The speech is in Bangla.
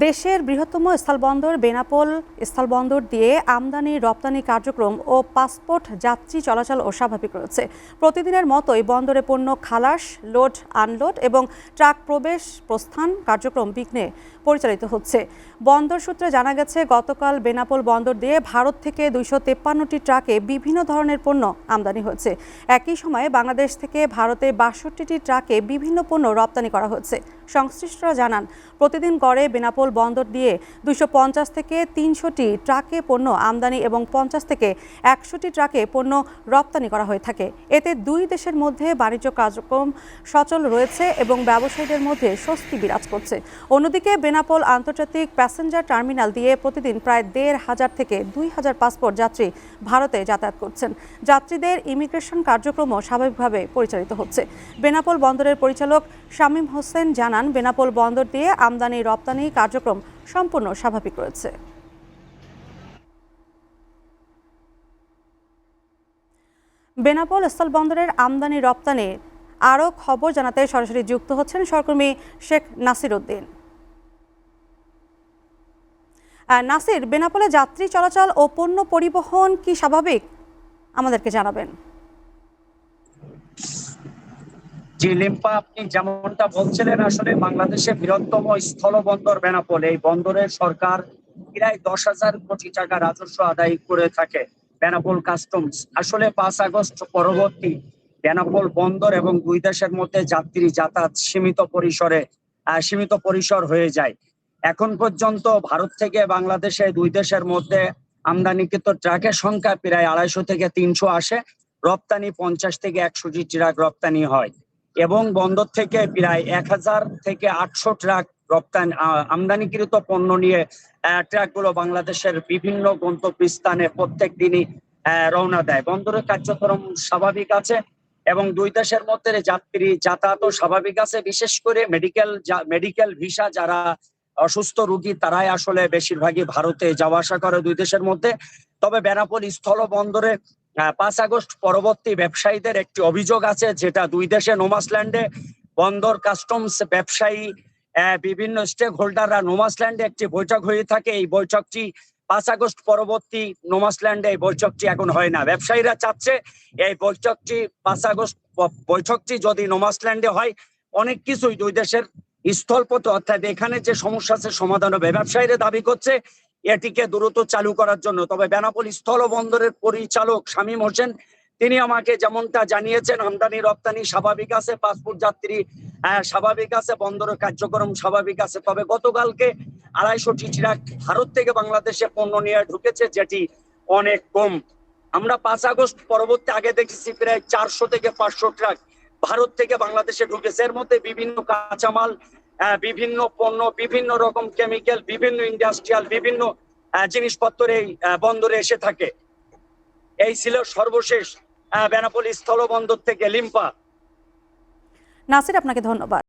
দেশের বৃহত্তম স্থলবন্দর বেনাপোল স্থলবন্দর দিয়ে আমদানি রপ্তানি কার্যক্রম ও পাসপোর্ট যাত্রী চলাচল স্বাভাবিক রয়েছে। প্রতিদিনের মতোই বন্দরে পণ্য খালাস, লোড আনলোড এবং ট্রাক প্রবেশ প্রস্থান কার্যক্রম বিঘ্নে পরিচালিত হচ্ছে। বন্দর সূত্রে জানা গেছে, গতকাল বেনাপোল বন্দর দিয়ে ভারত থেকে 253টি ট্রাকে বিভিন্ন ধরনের পণ্য আমদানি হয়েছে। একই সময়ে বাংলাদেশ থেকে ভারতে 62টি ট্রাকে বিভিন্ন পণ্য রপ্তানি করা হচ্ছে। সংশ্লিষ্টরা জানান, প্রতিদিন গড়ে বেনাপোল বন্দর দিয়ে 250 থেকে 300টি ট্রাকে পণ্য আমদানি এবং 50 থেকে 100টি ট্রাকে পণ্য রপ্তানি করা হয়ে থাকে। এতে দুই দেশের মধ্যে বাণিজ্য কার্যক্রম সচল রয়েছে এবং ব্যবসায়ীদের মধ্যে স্বস্তি বিরাজ করছে। অন্যদিকে বেনাপোল আন্তর্জাতিক প্যাসেঞ্জার টার্মিনাল দিয়ে প্রতিদিন প্রায় 1,500 থেকে 2,000 পাসপোর্ট যাত্রী ভারতে যাতায়াত করছেন। যাত্রীদের ইমিগ্রেশন কার্যক্রমও স্বাভাবিকভাবে পরিচালিত হচ্ছে। বেনাপোল বন্দরের পরিচালক শামীম হোসেন জানান, বেনাপোল বন্দর দিয়ে আমদানি রপ্তানি কার্যক্রম সম্পূর্ণ স্বাভাবিক রয়েছে। বেনাপোল স্থলবন্দরের আমদানি রপ্তানি আরও খবর জানাতে সরাসরি যুক্ত হচ্ছেন সহকর্মী শেখ নাসির উদ্দিন। নাসির, বেনাপোলে যাত্রী চলাচল ও পণ্য পরিবহন কি স্বাভাবিক, আমাদেরকে জানাবেন। জি লিম্পা, আপনি যেমনটা বলছিলেন, আসলে বাংলাদেশের বৃহত্তম স্থলবন্দর বেনাপোল, এই বন্দরের সরকার প্রায় 10,000 কোটি টাকা রাজস্ব আদায় করে থাকে। বেনাপোল কাস্টমস আসলে 5 আগস্ট পরবর্তী বেনাপোল বন্দর এবং দুই দেশের মধ্যে যাত্রী যাতায়াত সীমিত পরিসর হয়ে যায়। এখন পর্যন্ত ভারত থেকে বাংলাদেশে দুই দেশের মধ্যে আমদানিকৃত ট্রাকের সংখ্যা প্রায় 250 থেকে 300 আসে। রপ্তানি 50 থেকে 100টি ট্রাক রপ্তানি হয় এবং বন্দর থেকে প্রায় 1000 থেকে 800 ট্রাক রপ্তানি আমদানিকৃত পণ্য নিয়ে ট্রাকগুলো বাংলাদেশের বিভিন্ন গন্তব্যস্থানে প্রত্যেক দিনই রওনা দেয়। বন্দরের কার্যক্রম স্বাভাবিক আছে এবং দুই দেশের মধ্যে যাত্রী যাতায়াতও স্বাভাবিক আছে। বিশেষ করে মেডিকেল ভিসা যারা অসুস্থ রোগী, তারাই আসলে বেশিরভাগই ভারতে যাওয়া আসা করে দুই দেশের মধ্যে। তবে বেনাপোল স্থল বন্দরে 5 আগস্ট পরবর্তী ব্যবসায়ীদের একটি অভিযোগ আছে, যেটা দুই দেশে নোমাসল্যান্ডে বন্দর কাস্টমস ব্যবসায়ী বিভিন্ন স্টেক হোল্ডাররা নোমাসল্যান্ডে একটি বৈঠক হয়ে থাকে। এই বৈঠকটি 5 আগস্ট পরবর্তী নোমাসল্যান্ডে এই বৈঠকটি এখন হয় না। ব্যবসায়ীরা চাচ্ছে এই বৈঠকটি 5 আগস্ট বৈঠকটি যদি নোমাসল্যান্ডে হয়, অনেক কিছুই দুই দেশের স্থলপথে, অর্থাৎ এখানে যে সমস্যা আছে সমাধান হবে। ব্যবসায়ীরা দাবি করছে এটিকে দ্রুত চালু করার জন্য। তবে বেনাপোল স্থল বন্দরের পরিচালক শামীম হোসেন, তিনি আমাকে যেমনটা জানিয়েছেন, আমদানি রপ্তানি স্বাভাবিক আছে, পাসপোর্ট যাত্রী স্বাভাবিক আছে, বন্দরের কার্যক্রম স্বাভাবিক আছে। তবে গতকালকে 250টি ট্রাক ভারত থেকে বাংলাদেশে পণ্য নিয়ে ঢুকেছে, যেটি অনেক কম। আমরা 5 আগস্ট পরবর্তী আগে দেখেছি প্রায় 400 থেকে 500 ট্রাক ভারত থেকে বাংলাদেশে ঢুকেছে। এর মধ্যে বিভিন্ন কাঁচামাল, বিভিন্ন পণ্য, বিভিন্ন রকম কেমিক্যাল, বিভিন্ন ইন্ডাস্ট্রিয়াল, বিভিন্ন জিনিসপত্র এই বন্দরে এসে থাকে। এই ছিল সর্বশেষ বেনাপোল স্থলবন্দর থেকে লিম্পা। নাসির, আপনাকে ধন্যবাদ।